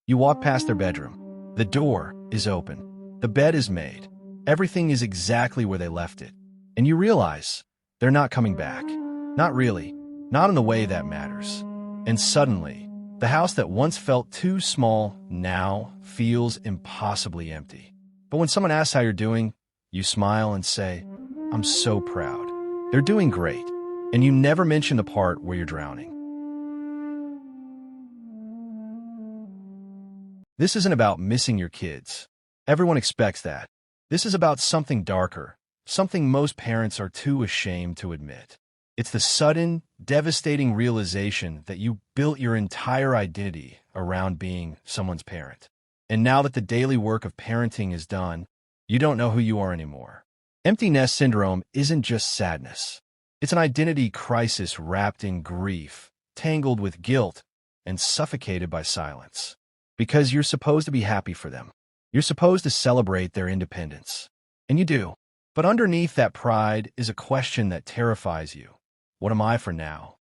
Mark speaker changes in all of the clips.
Speaker 1: You walk past their bedroom. The door is open. The bed is made. Everything is exactly where they left it. And you realize they're not coming back. Not really. Not in the way that matters. And suddenly, the house that once felt too small now feels impossibly empty. But when someone asks how you're doing, you smile and say, "I'm so proud." They're doing great. And you never mention the part where you're drowning. This isn't about missing your kids. Everyone expects that. This is about something darker, something most parents are too ashamed to admit. It's the sudden, devastating realization that you built your entire identity around being someone's parent. And now that the daily work of parenting is done, you don't know who you are anymore. Empty nest syndrome isn't just sadness. It's an identity crisis wrapped in grief, tangled with guilt, and suffocated by silence. Because you're supposed to be happy for them. You're supposed to celebrate their independence. And you do. But underneath that pride is a question that terrifies you. What am I for now?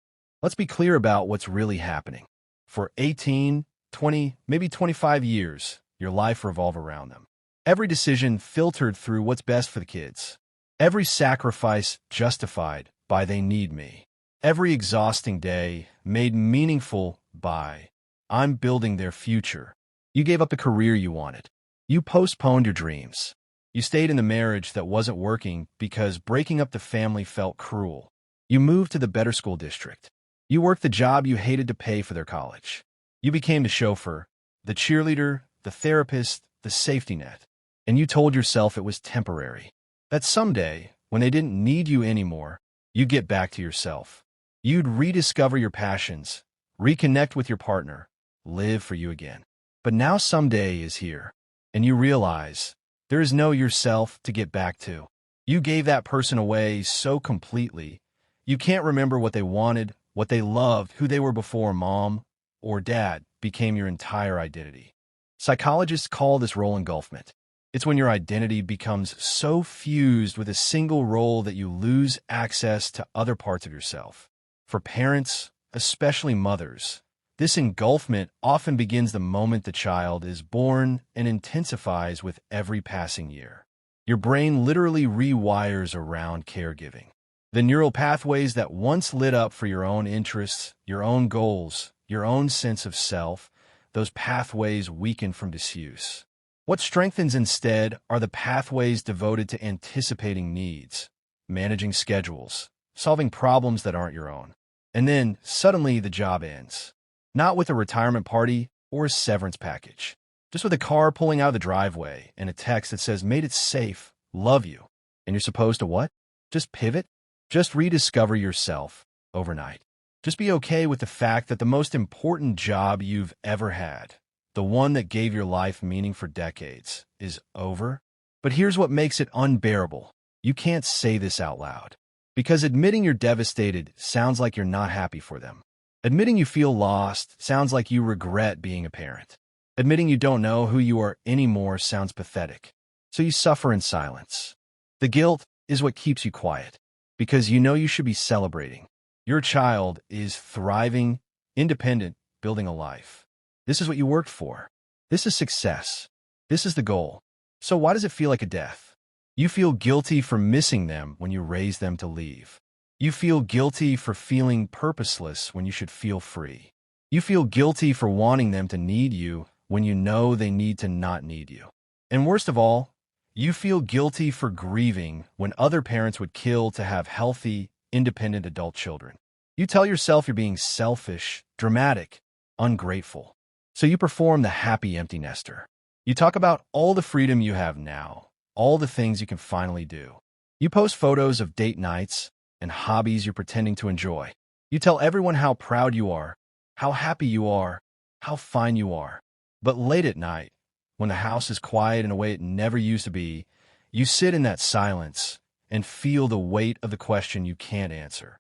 Speaker 1: Let's be clear about what's really happening. For 18, 20, maybe 25 years, your life revolved around them. Every decision filtered through what's best for the kids. Every sacrifice justified by "they need me." Every exhausting day made meaningful by "I'm building their future." You gave up the career you wanted. You postponed your dreams. You stayed in the marriage that wasn't working because breaking up the family felt cruel. You moved to the better school district. You worked the job you hated to pay for their college. You became the chauffeur, the cheerleader, the therapist, the safety net. And you told yourself it was temporary. That someday, when they didn't need you anymore, you'd get back to yourself. You'd rediscover your passions, reconnect with your partner, live for you again. But now someday is here, and you realize there is no yourself to get back to. You gave that person away so completely, you can't remember what they wanted, what they loved, who they were before mom or dad became your entire identity. Psychologists call this role engulfment. It's when your identity becomes so fused with a single role that you lose access to other parts of yourself. For parents, especially mothers, this engulfment often begins the moment the child is born and intensifies with every passing year. Your brain literally rewires around caregiving. The neural pathways that once lit up for your own interests, your own goals, your own sense of self, those pathways weaken from disuse. What strengthens instead are the pathways devoted to anticipating needs, managing schedules, solving problems that aren't your own. And then, suddenly, the job ends. Not with a retirement party or a severance package. Just with a car pulling out of the driveway and a text that says, "Made it safe, love you." And you're supposed to what? Just pivot? Just rediscover yourself overnight. Just be okay with the fact that the most important job you've ever had, the one that gave your life meaning for decades, is over. But here's what makes it unbearable. You can't say this out loud. Because admitting you're devastated sounds like you're not happy for them. Admitting you feel lost sounds like you regret being a parent. Admitting you don't know who you are anymore sounds pathetic. So you suffer in silence. The guilt is what keeps you quiet. Because you know you should be celebrating. Your child is thriving, independent, building a life. This is what you worked for. This is success. This is the goal. So why does it feel like a death? You feel guilty for missing them when you raise them to leave. You feel guilty for feeling purposeless when you should feel free. You feel guilty for wanting them to need you when you know they need to not need you. And worst of all, you feel guilty for grieving when other parents would kill to have healthy, independent adult children. You tell yourself you're being selfish, dramatic, ungrateful. So you perform the happy empty nester. You talk about all the freedom you have now, all the things you can finally do. You post photos of date nights and hobbies you're pretending to enjoy. You tell everyone how proud you are, how happy you are, how fine you are. But late at night, when the house is quiet in a way it never used to be, you sit in that silence and feel the weight of the question you can't answer.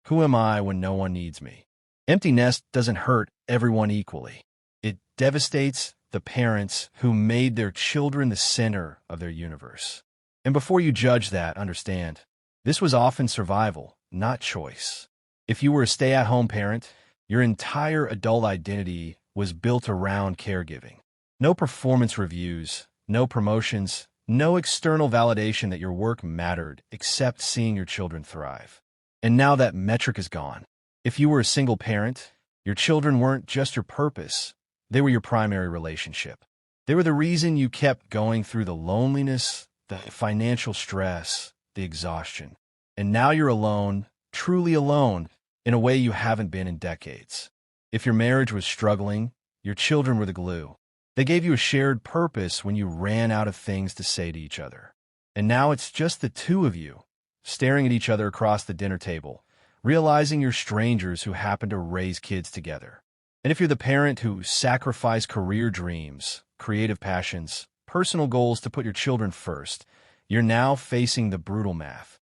Speaker 1: Who am I when no one needs me? Empty nest doesn't hurt everyone equally. It devastates the parents who made their children the center of their universe. And before you judge that, understand, this was often survival, not choice. If you were a stay-at-home parent, your entire adult identity was built around caregiving. No performance reviews, no promotions, no external validation that your work mattered except seeing your children thrive. And now that metric is gone. If you were a single parent, your children weren't just your purpose, they were your primary relationship. They were the reason you kept going through the loneliness, the financial stress, the exhaustion. And now you're alone, truly alone, in a way you haven't been in decades. If your marriage was struggling, your children were the glue. They gave you a shared purpose when you ran out of things to say to each other. And now it's just the two of you, staring at each other across the dinner table, realizing you're strangers who happen to raise kids together. And if you're the parent who sacrificed career dreams, creative passions, personal goals to put your children first, you're now facing the brutal math.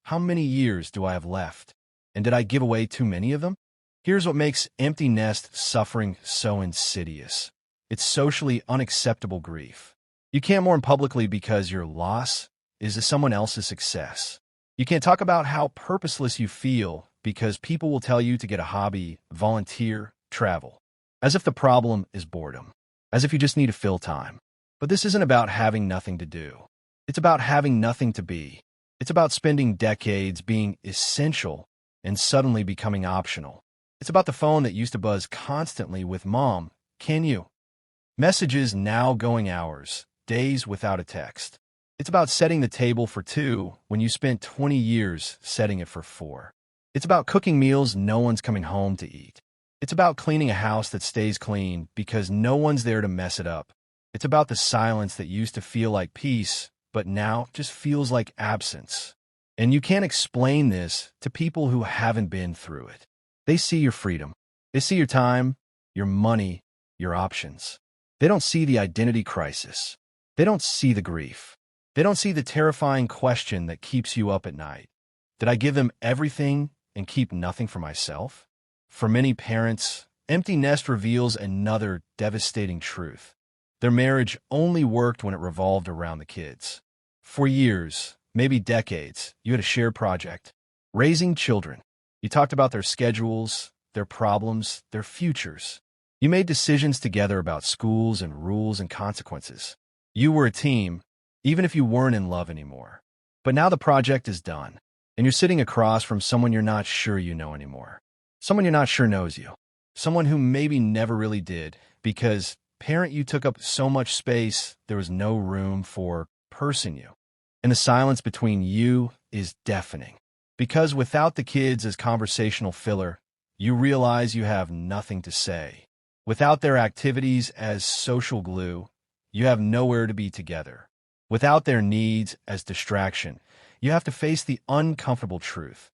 Speaker 1: How many years do I have left? And did I give away too many of them? Here's what makes empty nest suffering so insidious. It's socially unacceptable grief. You can't mourn publicly because your loss is someone else's success. You can't talk about how purposeless you feel because people will tell you to get a hobby, volunteer, travel. As if the problem is boredom. As if you just need to fill time. But this isn't about having nothing to do. It's about having nothing to be. It's about spending decades being essential and suddenly becoming optional. It's about the phone that used to buzz constantly with "Mom, can you?" Messages now going hours, days without a text. It's about setting the table for two when you spent 20 years setting it for four. It's about cooking meals no one's coming home to eat. It's about cleaning a house that stays clean because no one's there to mess it up. It's about the silence that used to feel like peace, but now just feels like absence. And you can't explain this to people who haven't been through it. They see your freedom. They see your time, your money, your options. They don't see the identity crisis. They don't see the grief. They don't see the terrifying question that keeps you up at night. Did I give them everything and keep nothing for myself? For many parents, empty nest reveals another devastating truth. Their marriage only worked when it revolved around the kids. For years, maybe decades, you had a shared project, raising children. You talked about their schedules, their problems, their futures. You made decisions together about schools and rules and consequences. You were a team, even if you weren't in love anymore. But now the project is done, and you're sitting across from someone you're not sure you know anymore. Someone you're not sure knows you. Someone who maybe never really did, because parent you took up so much space, there was no room for person you. And the silence between you is deafening. Because without the kids as conversational filler, you realize you have nothing to say. Without their activities as social glue, you have nowhere to be together. Without their needs as distraction, you have to face the uncomfortable truth.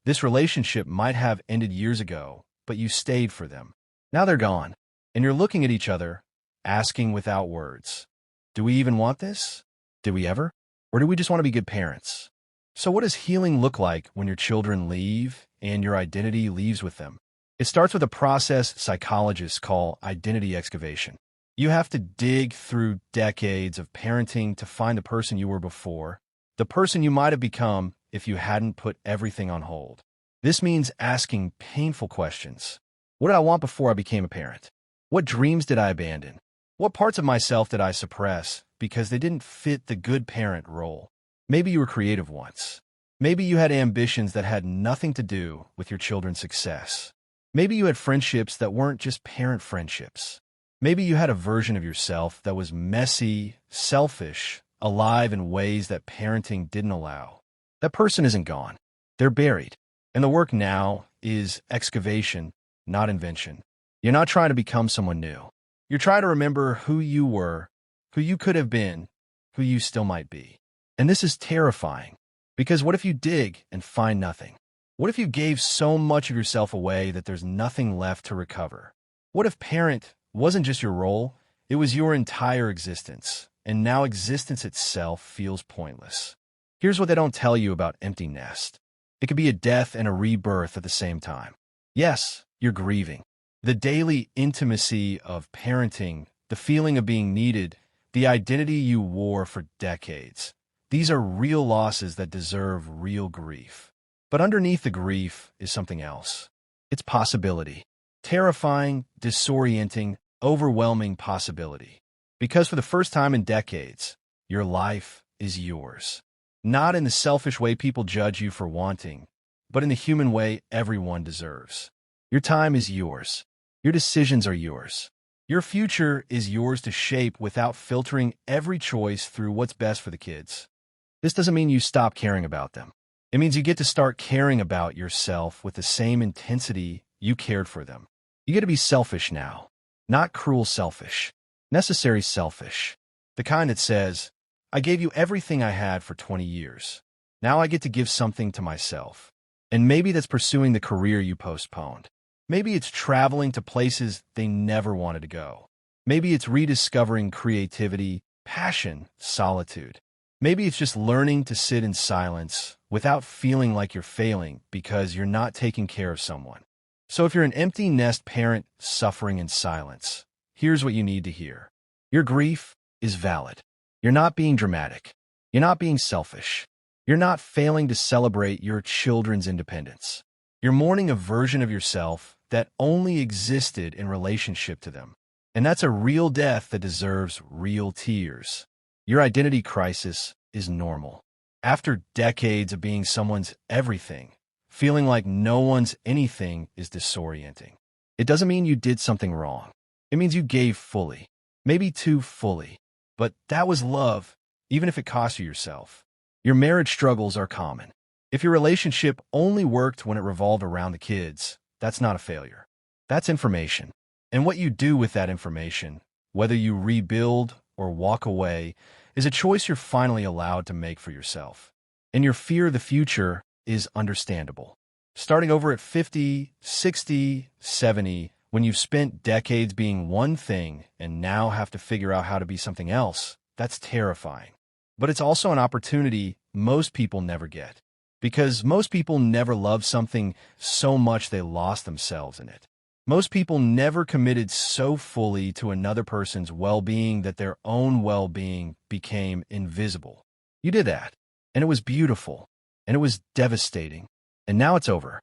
Speaker 1: This relationship might have ended years ago, but you stayed for them. Now they're gone, and you're looking at each other, asking without words. Do we even want this? Did we ever? Or do we just want to be good parents? So what does healing look like when your children leave and your identity leaves with them? It starts with a process psychologists call identity excavation. You have to dig through decades of parenting to find the person you were before, the person you might have become if you hadn't put everything on hold. This means asking painful questions. What did I want before I became a parent? What dreams did I abandon? What parts of myself did I suppress because they didn't fit the good parent role? Maybe you were creative once. Maybe you had ambitions that had nothing to do with your children's success. Maybe you had friendships that weren't just parent friendships. Maybe you had a version of yourself that was messy, selfish, alive in ways that parenting didn't allow. That person isn't gone. They're buried. And the work now is excavation, not invention. You're not trying to become someone new. You're trying to remember who you were, who you could have been, who you still might be. And this is terrifying, because what if you dig and find nothing? What if you gave so much of yourself away that there's nothing left to recover? What if parent wasn't just your role, it was your entire existence, and now existence itself feels pointless? Here's what they don't tell you about empty nest. It could be a death and a rebirth at the same time. Yes, you're grieving. The daily intimacy of parenting, the feeling of being needed, the identity you wore for decades. These are real losses that deserve real grief. But underneath the grief is something else. It's possibility. Terrifying, disorienting, overwhelming possibility. Because for the first time in decades, your life is yours. Not in the selfish way people judge you for wanting, but in the human way everyone deserves. Your time is yours. Your decisions are yours. Your future is yours to shape without filtering every choice through what's best for the kids. This doesn't mean you stop caring about them. It means you get to start caring about yourself with the same intensity you cared for them. You get to be selfish now. Not cruel selfish. Necessary selfish. The kind that says, I gave you everything I had for 20 years. Now I get to give something to myself. And maybe that's pursuing the career you postponed. Maybe it's traveling to places they never wanted to go. Maybe it's rediscovering creativity, passion, solitude. Maybe it's just learning to sit in silence without feeling like you're failing because you're not taking care of someone. So if you're an empty nest parent suffering in silence, here's what you need to hear. Your grief is valid. You're not being dramatic. You're not being selfish. You're not failing to celebrate your children's independence. You're mourning a version of yourself that only existed in relationship to them. And that's a real death that deserves real tears. Your identity crisis is normal. After decades of being someone's everything, feeling like no one's anything is disorienting. It doesn't mean you did something wrong. It means you gave fully, maybe too fully. But that was love, even if it cost you yourself. Your marriage struggles are common. If your relationship only worked when it revolved around the kids, that's not a failure. That's information. And what you do with that information, whether you rebuild or walk away, is a choice you're finally allowed to make for yourself. And your fear of the future is understandable. Starting over at 50, 60, 70, when you've spent decades being one thing and now have to figure out how to be something else, that's terrifying. But it's also an opportunity most people never get. Because most people never loved something so much they lost themselves in it. Most people never committed so fully to another person's well-being that their own well-being became invisible. You did that, and it was beautiful, and it was devastating, and now it's over.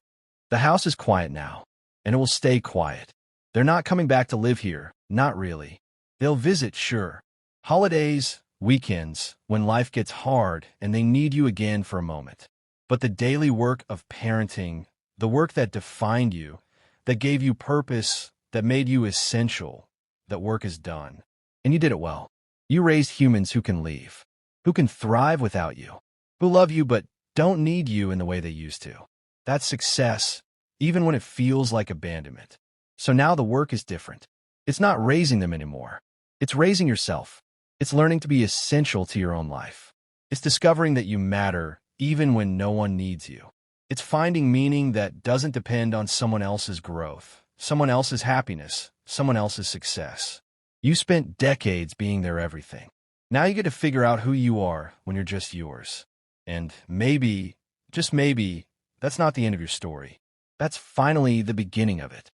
Speaker 1: The house is quiet now, and it will stay quiet. They're not coming back to live here, not really. They'll visit, sure. Holidays, weekends, when life gets hard and they need you again for a moment. But the daily work of parenting, the work that defined you, that gave you purpose, that made you essential, that work is done. And you did it well. You raised humans who can leave, who can thrive without you, who love you but don't need you in the way they used to. That's success, even when it feels like abandonment. So now the work is different. It's not raising them anymore. It's raising yourself. It's learning to be essential to your own life. It's discovering that you matter even when no one needs you. It's finding meaning that doesn't depend on someone else's growth, someone else's happiness, someone else's success. You spent decades being their everything. Now you get to figure out who you are when you're just yours. And maybe, just maybe, that's not the end of your story. That's finally the beginning of it.